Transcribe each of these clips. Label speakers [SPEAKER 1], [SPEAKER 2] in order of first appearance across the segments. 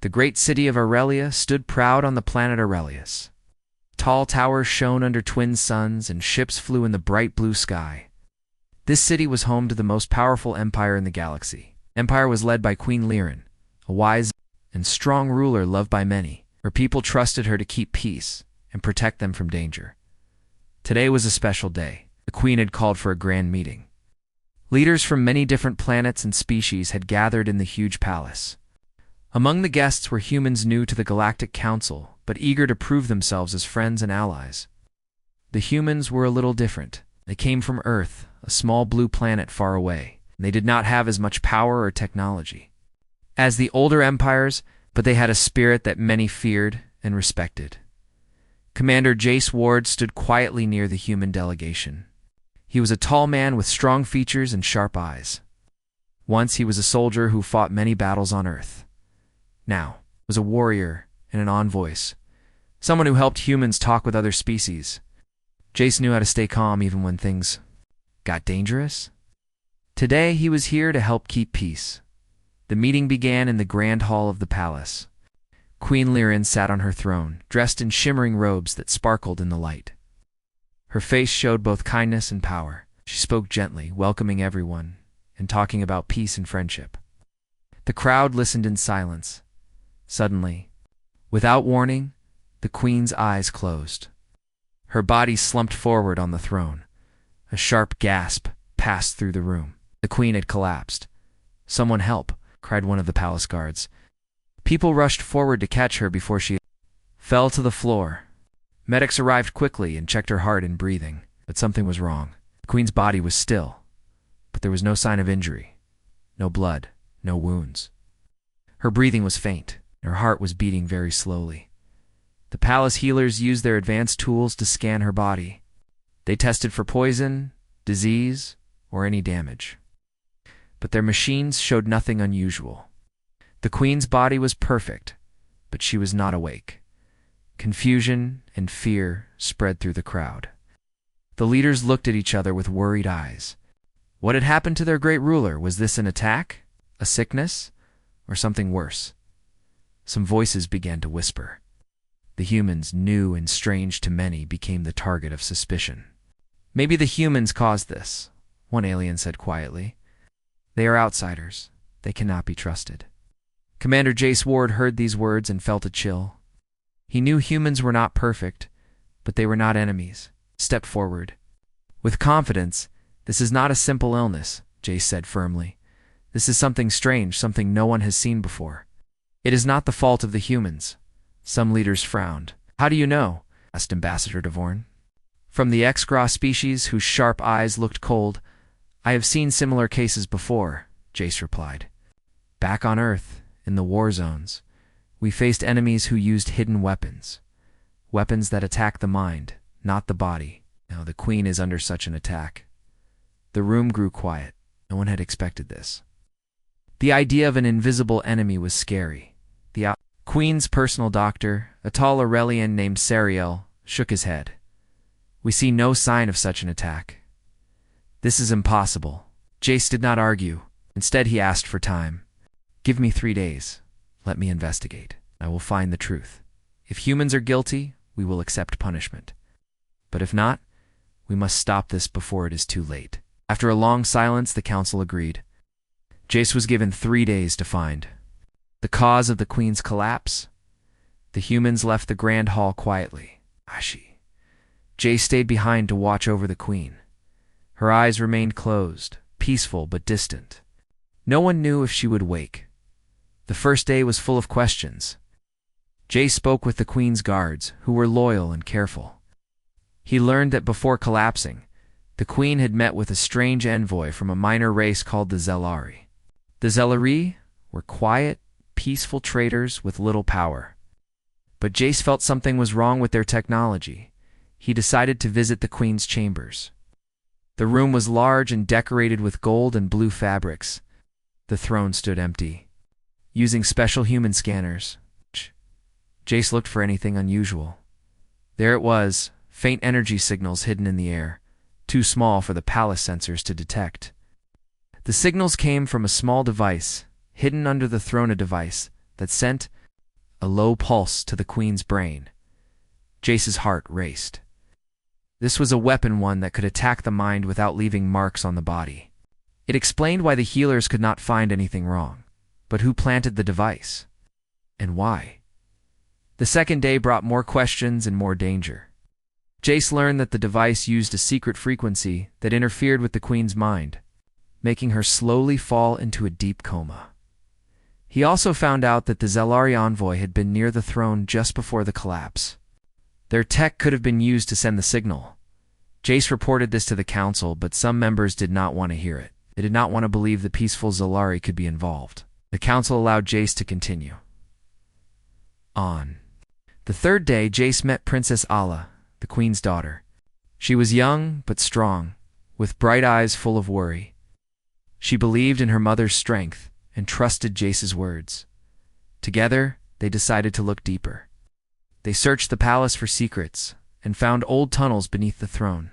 [SPEAKER 1] The great city of Aurelia stood proud on the planet Aurelius. Tall towers shone under twin suns, and ships flew in the bright blue sky. This city was home to the most powerful empire in the galaxy. Empire was led by Queen Lyran, a wise and strong ruler loved by many. Her people trusted her to keep peace and protect them from danger. Today was a special day. The queen had called for a grand meeting. Leaders from many different planets and species had gathered in the huge palace. Among the guests were humans new to the Galactic Council, but eager to prove themselves as friends and allies. The humans were a little different. They came from Earth, a small blue planet far away. They did not have as much power or technology as the older empires, but they had a spirit that many feared and respected. Commander Jace Ward stood quietly near the human delegation. He was a tall man with strong features and sharp eyes. Once he was a soldier who fought many battles on Earth. Now was a warrior and an envoy, someone who helped humans talk with other species. Jace knew how to stay calm even when things got dangerous. Today he was here to help keep peace. The meeting began in the grand hall of the palace. Queen Lyran sat on her throne, dressed in shimmering robes that sparkled in the light. Her face showed both kindness and power. She spoke gently, welcoming everyone, and talking about peace and friendship. The crowd listened in silence. Suddenly, without warning, the queen's eyes closed. Her body slumped forward on the throne. A sharp gasp passed through the room. The queen had collapsed. "Someone help!" cried one of the palace guards. People rushed forward to catch her before she fell to the floor. Medics arrived quickly and checked her heart and breathing, but something was wrong. The queen's body was still, but there was no sign of injury. No blood, no wounds. Her breathing was faint, and her heart was beating very slowly. The palace healers used their advanced tools to scan her body. They tested for poison, disease, or any damage. But their machines showed nothing unusual. The queen's body was perfect, but she was not awake. Confusion and fear spread through the crowd. The leaders looked at each other with worried eyes. What had happened to their great ruler? Was this an attack, a sickness, or something worse? Some voices began to whisper. The humans, new and strange to many, became the target of suspicion. "Maybe the humans caused this," one alien said quietly. "They are outsiders. They cannot be trusted." Commander Jace Ward heard these words and felt a chill. He knew humans were not perfect, but they were not enemies. Stepped forward. With confidence, "This is not a simple illness," Jace said firmly. "This is something strange, something no one has seen before. It is not the fault of the humans." Some leaders frowned. "How do you know?" asked Ambassador Devorn. "From the X-Gra species, whose sharp eyes looked cold. I have seen similar cases before," Jace replied. "Back on Earth, in the war zones, we faced enemies who used hidden weapons. Weapons that attack the mind, not the body. Now the queen is under such an attack." The room grew quiet. No one had expected this. The idea of an invisible enemy was scary. The queen's personal doctor, a tall Aurelian named Sariel, shook his head. "We see no sign of such an attack. This is impossible." Jace did not argue. Instead, he asked for time. "Give me 3 days. Let me investigate. I will find the truth. If humans are guilty, we will accept punishment. But if not, we must stop this before it is too late." After a long silence, the council agreed. Jace was given 3 days to find the cause of the queen's collapse. The humans left the grand hall quietly. Jace stayed behind to watch over the queen. Her eyes remained closed, peaceful but distant. No one knew if she would wake. The first day was full of questions. Jace spoke with the queen's guards, who were loyal and careful. He learned that before collapsing, the queen had met with a strange envoy from a minor race called the Zelari. The Zelari were quiet, peaceful traders with little power. But Jace felt something was wrong with their technology. He decided to visit the queen's chambers. The room was large and decorated with gold and blue fabrics. The throne stood empty. Using special human scanners, Jace looked for anything unusual. There it was, faint energy signals hidden in the air, too small for the palace sensors to detect. The signals came from a small device, hidden under the throne, a device that sent a low pulse to the queen's brain. Jace's heart raced. This was a weapon, one that could attack the mind without leaving marks on the body. It explained why the healers could not find anything wrong. But who planted the device? And why? The second day brought more questions and more danger. Jace learned that the device used a secret frequency that interfered with the queen's mind, making her slowly fall into a deep coma. He also found out that the Zelari envoy had been near the throne just before the collapse. Their tech could have been used to send the signal. Jace reported this to the council, but some members did not want to hear it. They did not want to believe the peaceful Zelari could be involved. The council allowed Jace to continue. On the third day, Jace met Princess Ala, the queen's daughter. She was young but strong, with bright eyes full of worry. She believed in her mother's strength and trusted Jace's words. Together, they decided to look deeper. They searched the palace for secrets and found old tunnels beneath the throne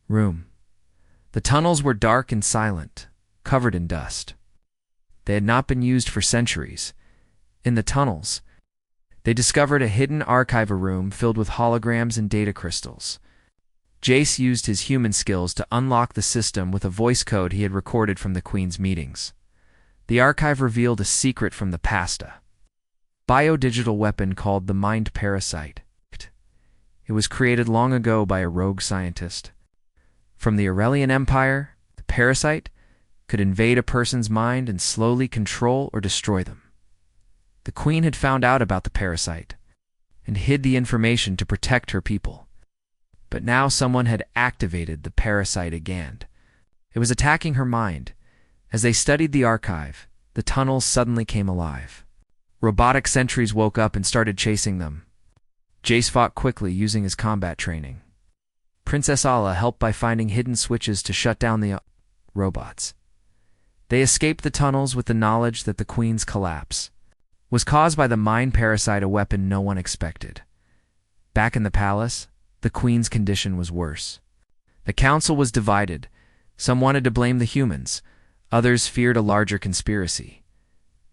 [SPEAKER 1] room. The tunnels were dark and silent, covered in dust. They had not been used for centuries. In the tunnels, they discovered a hidden archive room filled with holograms and data crystals. Jace used his human skills to unlock the system with a voice code he had recorded from the queen's meetings. The archive revealed a secret from the past, a biodigital weapon called the Mind Parasite. It was created long ago by a rogue scientist. From the Aurelian Empire, the parasite could invade a person's mind and slowly control or destroy them. The queen had found out about the parasite and hid the information to protect her people. But now someone had activated the parasite again. It was attacking her mind. As they studied the archive, the tunnels suddenly came alive. Robotic sentries woke up and started chasing them. Jace fought quickly using his combat training. Princess Ala helped by finding hidden switches to shut down the robots. They escaped the tunnels with the knowledge that the queen's collapse was caused by the mind parasite, a weapon no one expected. Back in the palace, the queen's condition was worse. The council was divided. Some wanted to blame the humans. Others feared a larger conspiracy.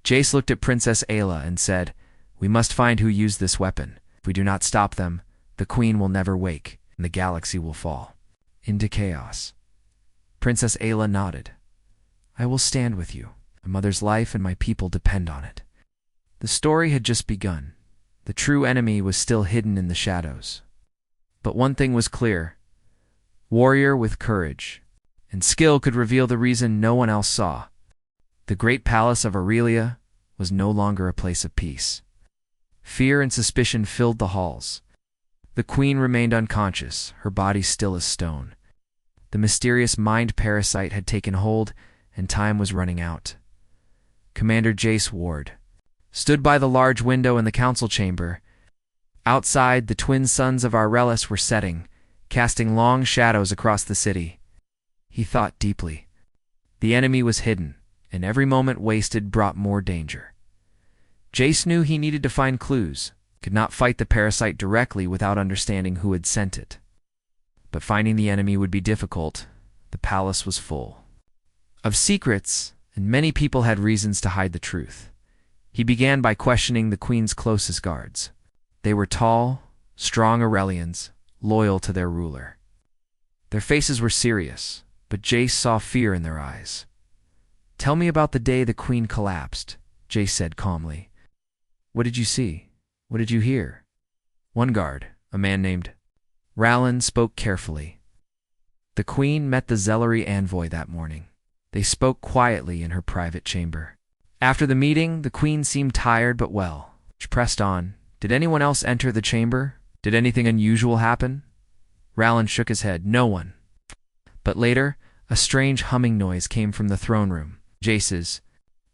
[SPEAKER 1] Jace looked at Princess Ayla and said, "We must find who used this weapon. If we do not stop them, the queen will never wake, and the galaxy will fall into chaos." Princess Ayla nodded. "I will stand with you. My mother's life and my people depend on it." The story had just begun. The true enemy was still hidden in the shadows. But one thing was clear. Warrior with courage and skill could reveal the reason no one else saw. The great palace of Aurelia was no longer a place of peace. Fear and suspicion filled the halls. The queen remained unconscious, her body still as stone. The mysterious mind parasite had taken hold, and time was running out. Commander Jace Ward stood by the large window in the council chamber. Outside, the twin suns of Aurelis were setting, casting long shadows across the city. He thought deeply. The enemy was hidden, and every moment wasted brought more danger. Jace knew he needed to find clues, could not fight the parasite directly without understanding who had sent it. But finding the enemy would be difficult. The palace was full of secrets, and many people had reasons to hide the truth. He began by questioning the queen's closest guards. They were tall, strong Aurelians, loyal to their ruler. Their faces were serious, but Jace saw fear in their eyes. "Tell me about the day the queen collapsed," Jace said calmly. "What did you see? What did you hear?" One guard, a man named Rallan, spoke carefully. The queen met the Zelari envoy that morning. They spoke quietly in her private chamber. After the meeting, the queen seemed tired but well. She pressed on. "Did anyone else enter the chamber? Did anything unusual happen?" Rallan shook his head. "No one." But later, a strange humming noise came from the throne room. Jace's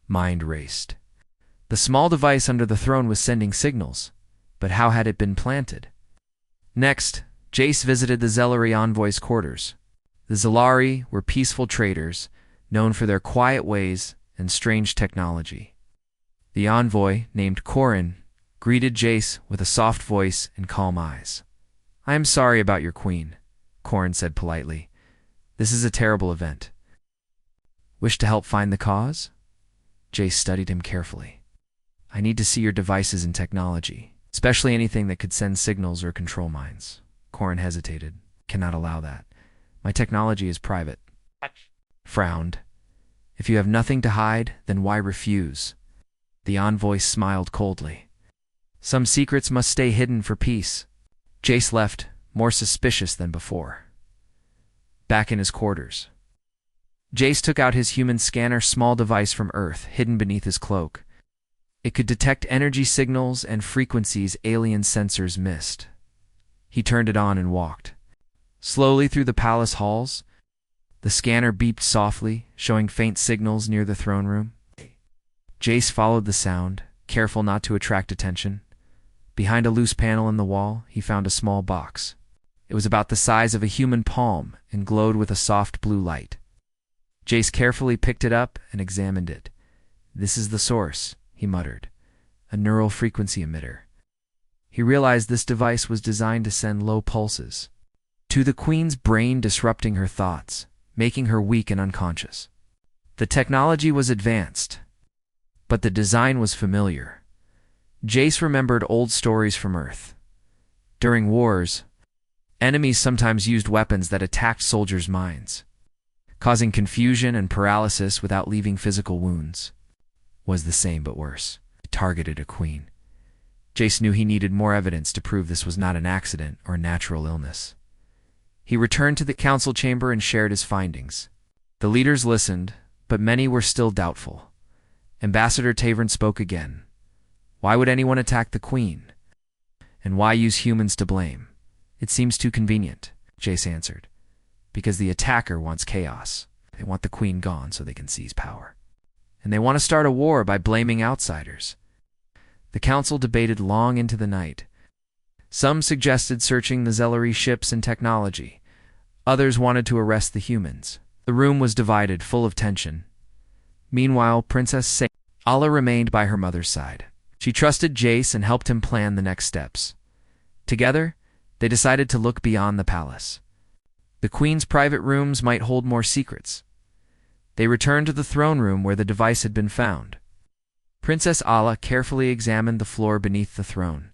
[SPEAKER 1] mind raced. The small device under the throne was sending signals, but how had it been planted? Next, Jace visited the Zelari envoy's quarters. The Zelari were peaceful traders, known for their quiet ways and strange technology. The envoy, named Corin, greeted Jace with a soft voice and calm eyes. "I am sorry about your queen," Corin said politely. "This is a terrible event." "Wish to help find the cause?" Jace studied him carefully. I need to see your devices and technology, especially anything that could send signals or control minds. Corin hesitated. Cannot allow that. My technology is private. Frowned. If you have nothing to hide, then why refuse? The envoy smiled coldly. Some secrets must stay hidden for peace. Jace left, more suspicious than before. Back in his quarters, Jace took out his human scanner, small device from Earth, hidden beneath his cloak. It could detect energy signals and frequencies alien sensors missed. He turned it on and walked. Slowly through the palace halls, the scanner beeped softly, showing faint signals near the throne room. Jace followed the sound, careful not to attract attention. Behind a loose panel in the wall, he found a small box. It was about the size of a human palm and glowed with a soft blue light. Jace carefully picked it up and examined it. This is the source, he muttered. A neural frequency emitter. He realized this device was designed to send low pulses to the queen's brain, disrupting her thoughts, making her weak and unconscious. The technology was advanced, but the design was familiar. Jace remembered old stories from Earth. During wars, enemies sometimes used weapons that attacked soldiers' minds, causing confusion and paralysis without leaving physical wounds. Was the same but worse. It targeted a queen. Jace knew he needed more evidence to prove this was not an accident or a natural illness. He returned to the council chamber and shared his findings. The leaders listened, but many were still doubtful. Ambassador Tavern spoke again. Why would anyone attack the queen? And why use humans to blame? It seems too convenient, Jace answered. Because the attacker wants chaos. They want the queen gone so they can seize power. And they want to start a war by blaming outsiders. The council debated long into the night. Some suggested searching the Zellery ships and technology. Others wanted to arrest the humans. The room was divided, full of tension. Meanwhile, Princess Ala remained by her mother's side. She trusted Jace and helped him plan the next steps. Together, they decided to look beyond the palace. The queen's private rooms might hold more secrets. They returned to the throne room where the device had been found. Princess Ala carefully examined the floor beneath the throne.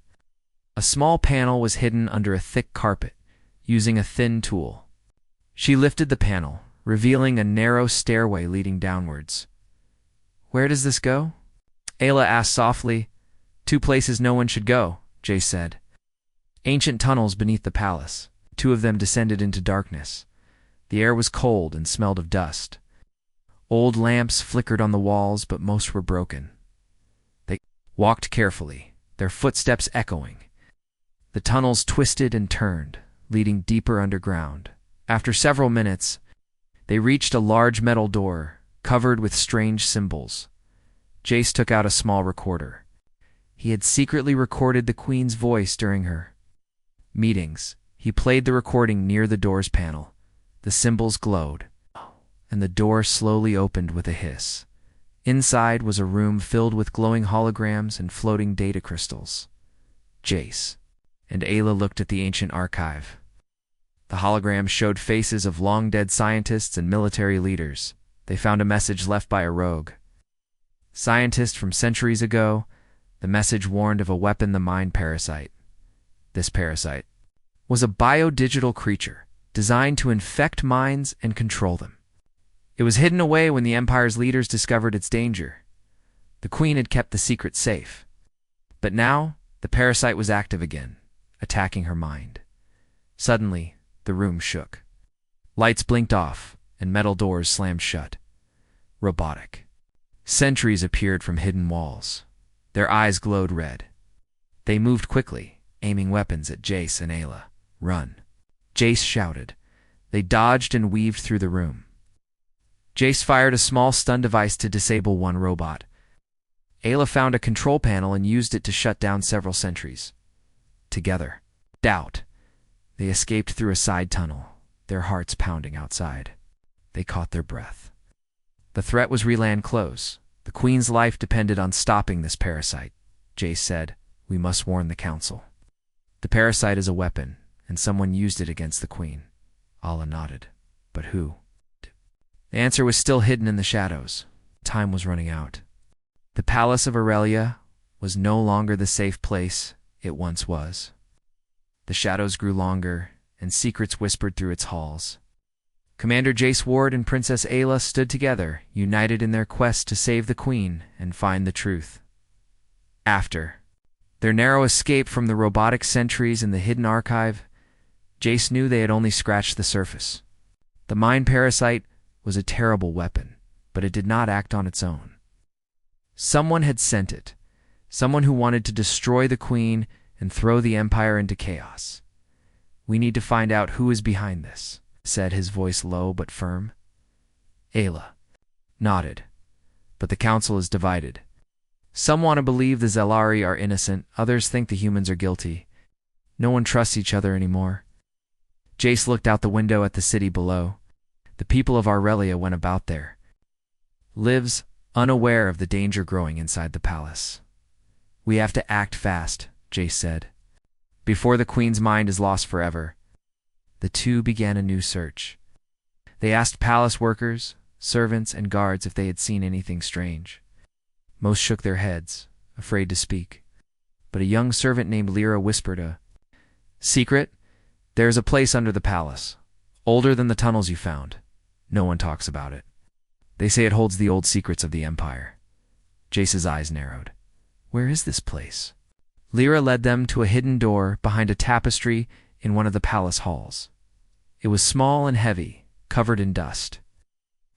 [SPEAKER 1] A small panel was hidden under a thick carpet, using a thin tool. She lifted the panel, revealing a narrow stairway leading downwards. Where does this go? Ayla asked softly. 2 places no one should go, Jace said. Ancient tunnels beneath the palace. 2 of them descended into darkness. The air was cold and smelled of dust. Old lamps flickered on the walls, but most were broken. They walked carefully, their footsteps echoing. The tunnels twisted and turned, leading deeper underground. After several minutes, they reached a large metal door, covered with strange symbols. Jace took out a small recorder. He had secretly recorded the queen's voice during her meetings. He played the recording near the door's panel. The symbols glowed, and the door slowly opened with a hiss. Inside was a room filled with glowing holograms and floating data crystals. Jace and Ayla looked at the ancient archive. The holograms showed faces of long-dead scientists and military leaders. They found a message left by a rogue scientist from centuries ago. The message warned of a weapon, the mind parasite. This parasite was a biodigital creature designed to infect minds and control them. It was hidden away when the Empire's leaders discovered its danger. The Queen had kept the secret safe. But now, the parasite was active again, attacking her mind. Suddenly, the room shook. Lights blinked off, and metal doors slammed shut. Robotic. Sentries appeared from hidden walls. Their eyes glowed red. They moved quickly, aiming weapons at Jace and Ayla. Run. Jace shouted. They dodged and weaved through the room. Jace fired a small stun device to disable one robot. Ayla found a control panel and used it to shut down several sentries. Together, they escaped through a side tunnel, their hearts pounding outside. They caught their breath. The threat was real close. The Queen's life depended on stopping this parasite. Jace said, "We must warn the Council. The parasite is a weapon, and someone used it against the Queen." Ala nodded. But who? The answer was still hidden in the shadows. Time was running out. The Palace of Aurelia was no longer the safe place it once was. The shadows grew longer, and secrets whispered through its halls. Commander Jace Ward and Princess Ayla stood together, united in their quest to save the Queen and find the truth. After their narrow escape from the robotic sentries in the hidden archive, Jace knew they had only scratched the surface. The mind parasite was a terrible weapon, but it did not act on its own. Someone had sent it, someone who wanted to destroy the Queen and throw the Empire into chaos. "We need to find out who is behind this," said his voice low but firm. Ayla nodded, but the council is divided. Some want to believe the Zelari are innocent, others think the humans are guilty. No one trusts each other anymore. Jace looked out the window at the city below. The people of Aurelia went about their lives, unaware of the danger growing inside the palace. "We have to act fast," Jace said, "before the Queen's mind is lost forever." The two began a new search. They asked palace workers, servants, and guards if they had seen anything strange. Most shook their heads, afraid to speak. But a young servant named Lyra whispered a secret. "There is a place under the palace, older than the tunnels you found. No one talks about it. They say it holds the old secrets of the Empire." Jace's eyes narrowed. "Where is this place?" Lyra led them to a hidden door behind a tapestry in one of the palace halls. It was small and heavy, covered in dust.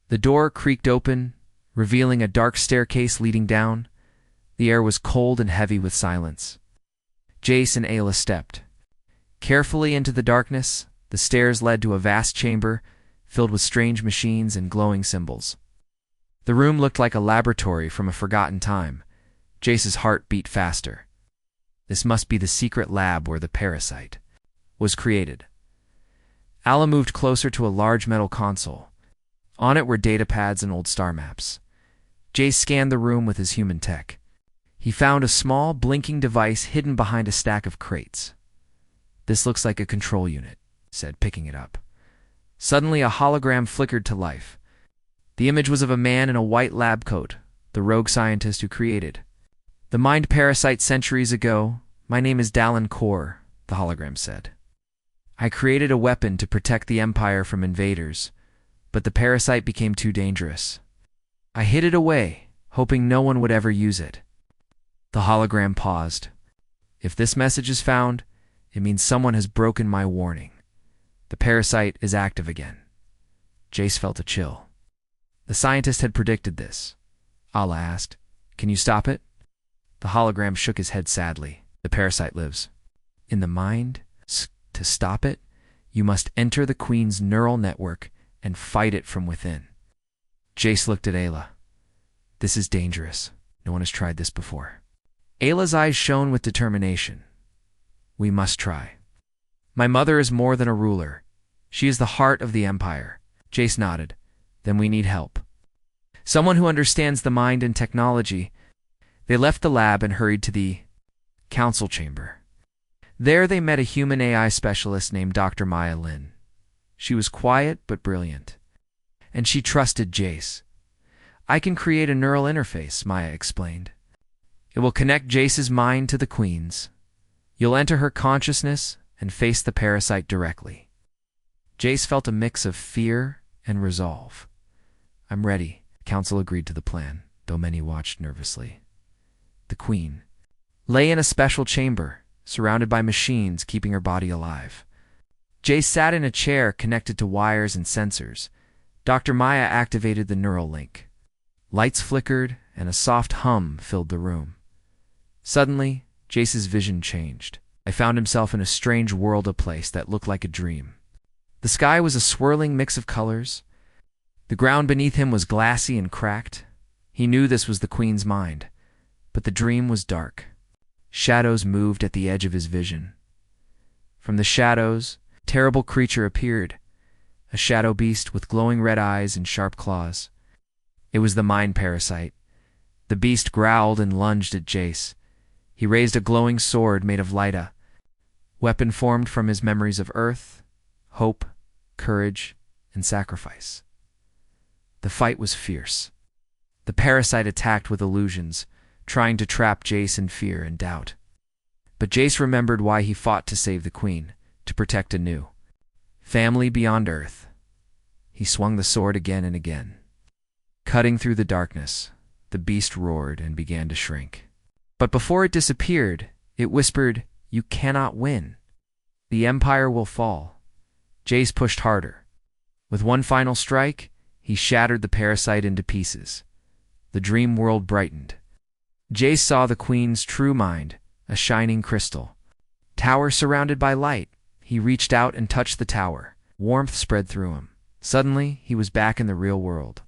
[SPEAKER 1] The door creaked open, revealing a dark staircase leading down. The air was cold and heavy with silence. Jace and Ayla stepped carefully into the darkness. The stairs led to a vast chamber filled with strange machines and glowing symbols. The room looked like a laboratory from a forgotten time. Jace's heart beat faster. This must be the secret lab where the parasite was created. Ayla moved closer to a large metal console. On it were datapads and old star maps. Jace scanned the room with his human tech. He found a small, blinking device hidden behind a stack of crates. "This looks like a control unit," he said, picking it up. Suddenly, a hologram flickered to life. The image was of a man in a white lab coat, the rogue scientist who created the mind parasite centuries ago. "My name is Dallin Kor," the hologram said. "I created a weapon to protect the Empire from invaders, but the parasite became too dangerous. I hid it away, hoping no one would ever use it." The hologram paused. "If this message is found, it means someone has broken my warning. The parasite is active again." Jace felt a chill. The scientist had predicted this. Ayla asked, "Can you stop it?" The hologram shook his head sadly. "The parasite lives in the mind. To stop it, you must enter the Queen's neural network and fight it from within." Jace looked at Ayla. "This is dangerous. No one has tried this before." Ayla's eyes shone with determination. "We must try. My mother is more than a ruler. She is the heart of the Empire." Jace nodded. "Then we need help. Someone who understands the mind and technology." They left the lab and hurried to the council chamber. There they met a human AI specialist named Dr. Maya Lin. She was quiet but brilliant, and she trusted Jace. "I can create a neural interface," Maya explained. "It will connect Jace's mind to the Queen's. You'll enter her consciousness and face the parasite directly." Jace felt a mix of fear and resolve. "I'm ready." The council agreed to the plan, though many watched nervously. The Queen lay in a special chamber, surrounded by machines keeping her body alive. Jace sat in a chair connected to wires and sensors. Dr. Maya activated the neural link. Lights flickered, and a soft hum filled the room. Suddenly, Jace's vision changed. He found himself in a strange world, a place that looked like a dream. The sky was a swirling mix of colors. The ground beneath him was glassy and cracked. He knew this was the Queen's mind, but the dream was dark. Shadows moved at the edge of his vision. From the shadows, a terrible creature appeared, a shadow beast with glowing red eyes and sharp claws. It was the mind parasite. The beast growled and lunged at Jace. He raised a glowing sword made of light, a weapon formed from his memories of Earth, hope, courage, and sacrifice. The fight was fierce. The parasite attacked with illusions, trying to trap Jace in fear and doubt. But Jace remembered why he fought to save the queen, to protect a new family beyond Earth. He swung the sword again and again. Cutting through the darkness, the beast roared and began to shrink. But before it disappeared, it whispered, "You cannot win. The Empire will fall." Jace pushed harder. With one final strike, he shattered the parasite into pieces. The dream world brightened. Jace saw the queen's true mind, a shining crystal tower surrounded by light. He reached out and touched the tower. Warmth spread through him. Suddenly, he was back in the real world.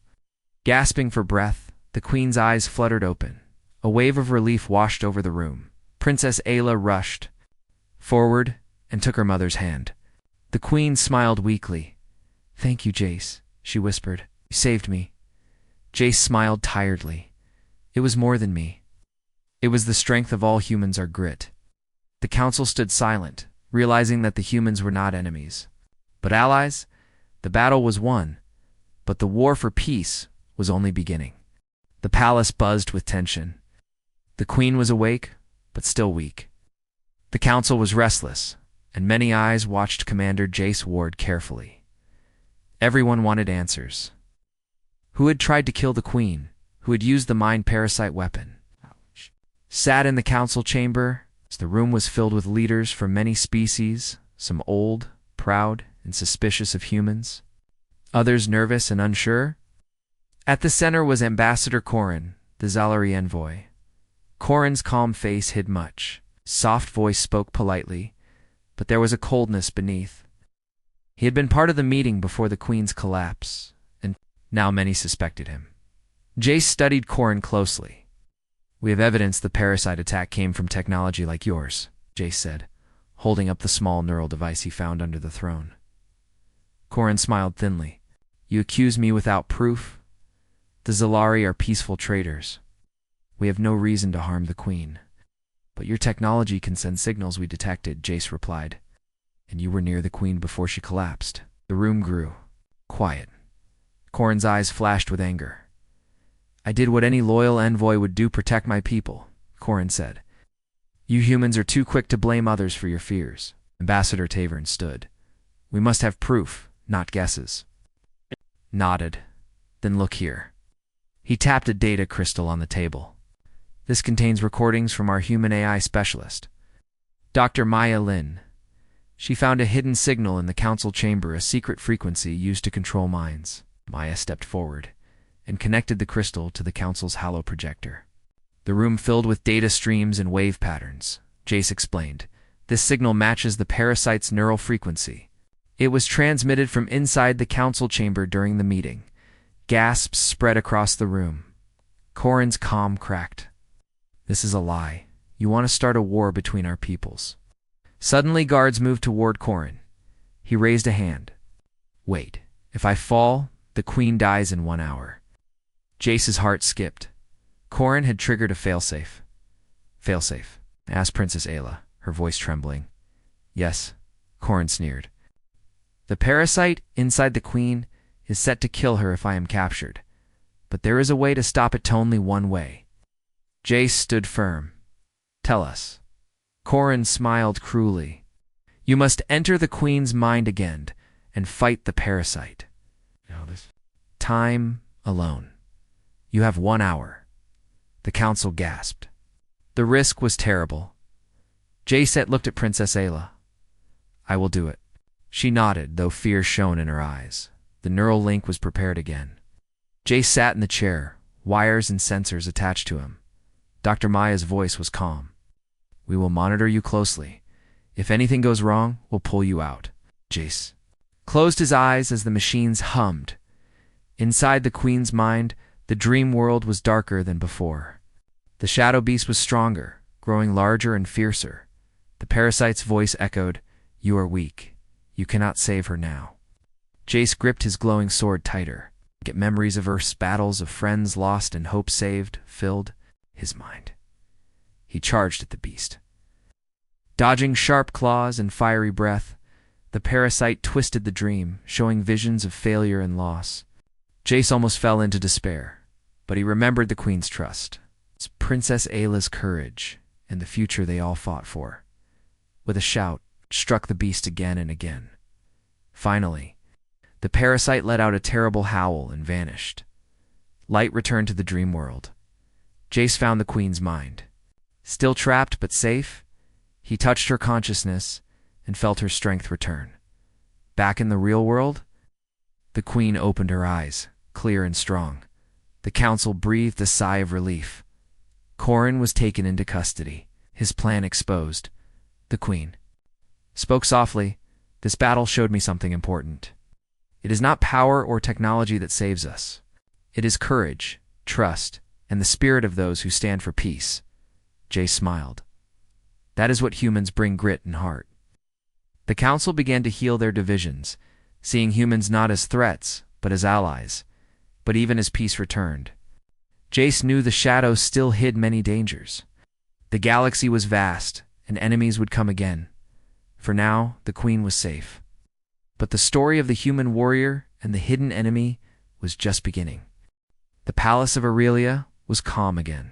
[SPEAKER 1] Gasping for breath, the queen's eyes fluttered open. A wave of relief washed over the room. Princess Ayla rushed forward and took her mother's hand. The queen smiled weakly. "Thank you, Jace," she whispered. "You saved me." Jace smiled tiredly. "It was more than me. It was the strength of all humans, our grit." The council stood silent, realizing that the humans were not enemies, but allies. The battle was won, but the war for peace was only beginning. The palace buzzed with tension. The queen was awake, but still weak. The council was restless, and many eyes watched Commander Jace Ward carefully. Everyone wanted answers. Who had tried to kill the queen? Who had used the mind parasite weapon? Sat in the council chamber. The room was filled with leaders from many species, some old, proud, and suspicious of humans, others nervous and unsure. At the center was Ambassador Corin, the Zalari envoy. Corin's calm face hid much. Soft voice spoke politely, but there was a coldness beneath. He had been part of the meeting before the queen's collapse, and now many suspected him. Jace studied Corin closely. "We have evidence the parasite attack came from technology like yours," Jace said, holding up the small neural device he found under the throne. Corin smiled thinly. "You accuse me without proof? The Zalari are peaceful traders. We have no reason to harm the queen." "But your technology can send signals we detected," Jace replied. "And you were near the queen before she collapsed." The room grew quiet. Corin's eyes flashed with anger. "I did what any loyal envoy would do, protect my people," Corin said. "You humans are too quick to blame others for your fears." Ambassador Tavern stood. "We must have proof, not guesses." Nodded. "Then look here." He tapped a data crystal on the table. "This contains recordings from our human AI specialist, Dr. Maya Lin. She found a hidden signal in the council chamber, a secret frequency used to control minds." Maya stepped forward and connected the crystal to the council's halo projector. The room filled with data streams and wave patterns. Jace explained, "This signal matches the parasite's neural frequency. It was transmitted from inside the council chamber during the meeting." Gasps spread across the room. Corin's calm cracked. "This is a lie. You want to start a war between our peoples." Suddenly, guards moved toward Corin. He raised a hand. "Wait. If I fall, the queen dies in 1 hour." Jace's heart skipped. Corin had triggered a failsafe. "Failsafe?" asked Princess Ayla, her voice trembling. "Yes," Corin sneered. "The parasite inside the queen is set to kill her if I am captured. But there is a way to stop it, to only one way." Jace stood firm. "Tell us." Corin smiled cruelly. "You must enter the queen's mind again and fight the parasite. Time alone. You have 1 hour." The council gasped. The risk was terrible. Jace looked at Princess Ayla. "I will do it." She nodded, though fear shone in her eyes. The neural link was prepared again. Jace sat in the chair, wires and sensors attached to him. Dr. Maya's voice was calm. "We will monitor you closely. If anything goes wrong, we'll pull you out." Jace closed his eyes as the machines hummed. Inside the queen's mind, the dream world was darker than before. The shadow beast was stronger, growing larger and fiercer. The parasite's voice echoed, "You are weak. You cannot save her now." Jace gripped his glowing sword tighter. Get memories of Earth's battles, of friends lost and hope saved, filled his mind. He charged at the beast. Dodging sharp claws and fiery breath, the parasite twisted the dream, showing visions of failure and loss. Jace almost fell into despair, but he remembered the queen's trust. It's Princess Ayla's courage and the future they all fought for. With a shout, struck the beast again and again. Finally, the parasite let out a terrible howl and vanished. Light returned to the dream world. Jace found the queen's mind. Still trapped but safe, he touched her consciousness and felt her strength return. Back in the real world, the queen opened her eyes, clear and strong. The council breathed a sigh of relief. Corin was taken into custody, his plan exposed. The queen spoke softly. This battle showed me something important. It is not power or technology that saves us. It is courage, trust, and the spirit of those who stand for peace. Jace smiled. That is what humans bring, grit and heart. The council began to heal their divisions, seeing humans not as threats, but as allies. But even as peace returned, Jace knew the shadows still hid many dangers. The galaxy was vast, and enemies would come again. For now, the queen was safe. But the story of the human warrior and the hidden enemy was just beginning. The palace of Aurelia was calm again.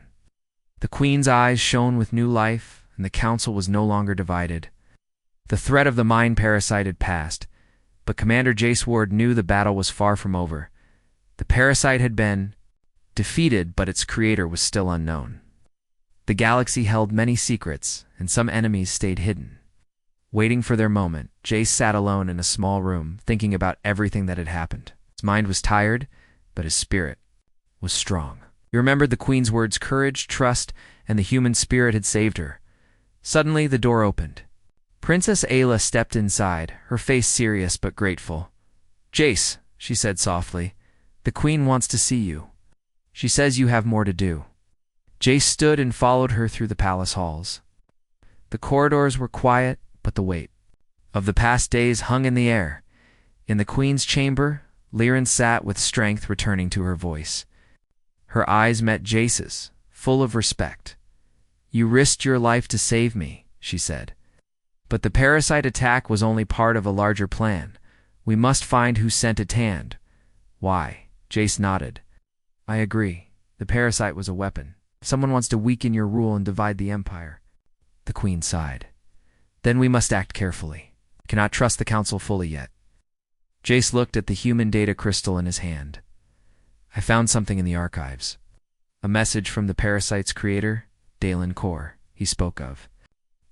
[SPEAKER 1] The queen's eyes shone with new life, and the council was no longer divided. The threat of the mind parasite had passed, but Commander Jace Ward knew the battle was far from over. The parasite had been defeated, but its creator was still unknown. The galaxy held many secrets, and some enemies stayed hidden. Waiting for their moment, Jace sat alone in a small room, thinking about everything that had happened. His mind was tired, but his spirit was strong. He remembered the queen's words: courage, trust, and the human spirit had saved her. Suddenly, the door opened. Princess Ayla stepped inside, her face serious but grateful. "Jace," she said softly, "the queen wants to see you. She says you have more to do." Jace stood and followed her through the palace halls. The corridors were quiet, but the weight of the past days hung in the air. In the queen's chamber, Liren sat with strength returning to her voice. Her eyes met Jace's, full of respect. "You risked your life to save me," she said. "But the parasite attack was only part of a larger plan. We must find who sent it hand." "Why?" Jace nodded. "I agree. The parasite was a weapon. Someone wants to weaken your rule and divide the empire." The queen sighed. "Then we must act carefully. Cannot trust the council fully yet." Jace looked at the human data crystal in his hand. "I found something in the archives. A message from the parasite's creator, Dalen Kor," he spoke of.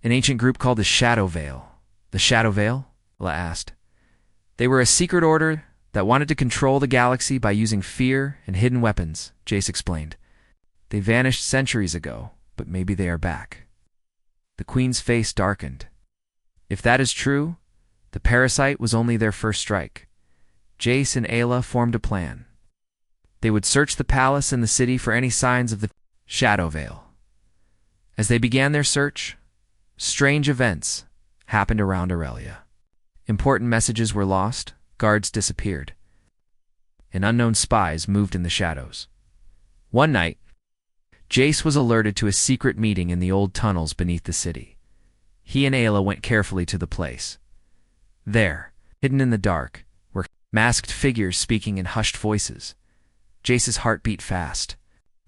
[SPEAKER 1] "An ancient group called the Shadow Veil." "The Shadow Veil?" Ayla asked. "They were a secret order that wanted to control the galaxy by using fear and hidden weapons," Jace explained. "They vanished centuries ago, but maybe they are back." The queen's face darkened. If that is true, the parasite was only their first strike. Jace and Ayla formed a plan. They would search the palace and the city for any signs of the Shadow Veil. As they began their search, strange events happened around Aurelia. Important messages were lost, guards disappeared, and unknown spies moved in the shadows. One night, Jace was alerted to a secret meeting in the old tunnels beneath the city. He and Ayla went carefully to the place. There, hidden in the dark, were masked figures speaking in hushed voices. Jace's heart beat fast.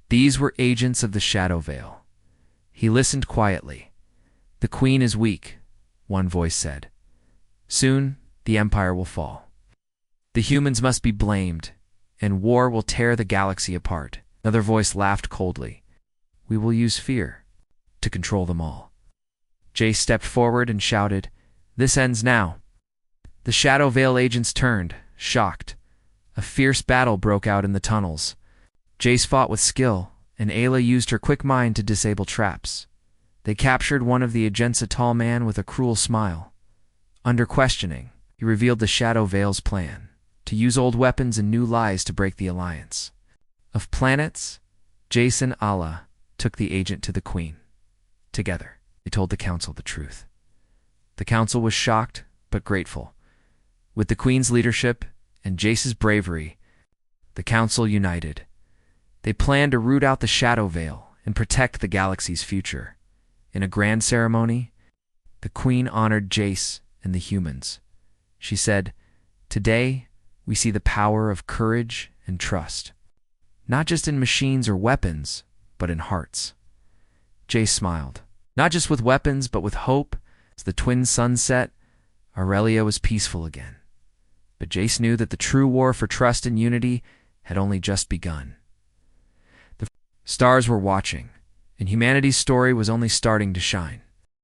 [SPEAKER 1] These were agents of the Shadow Veil. He listened quietly. "The queen is weak," one voice said. "Soon, the empire will fall. The humans must be blamed, and war will tear the galaxy apart." Another voice laughed coldly. "We will use fear to control them all." Jace stepped forward and shouted, "This ends now." The Shadow Veil agents turned, shocked. A fierce battle broke out in the tunnels. Jace fought with skill, and Ayla used her quick mind to disable traps. They captured one of the agents, a tall man with a cruel smile. Under questioning, he revealed the Shadow Veil's plan: to use old weapons and new lies to break the alliance. Of planets, Jace and Ayla took the agent to the queen. Together, they told the council the truth. The council was shocked, but grateful. With the queen's leadership and Jace's bravery, the council united. They planned to root out the Shadow Veil and protect the galaxy's future. In a grand ceremony, the queen honored Jace and the humans. She said, "Today, we see the power of courage and trust. Not just in machines or weapons, but in hearts. Jace smiled. Not just with weapons, but with hope. As the twin suns set, Aurelia was peaceful again. But Jace knew that the true war for trust and unity had only just begun. The stars were watching, and humanity's story was only starting to shine.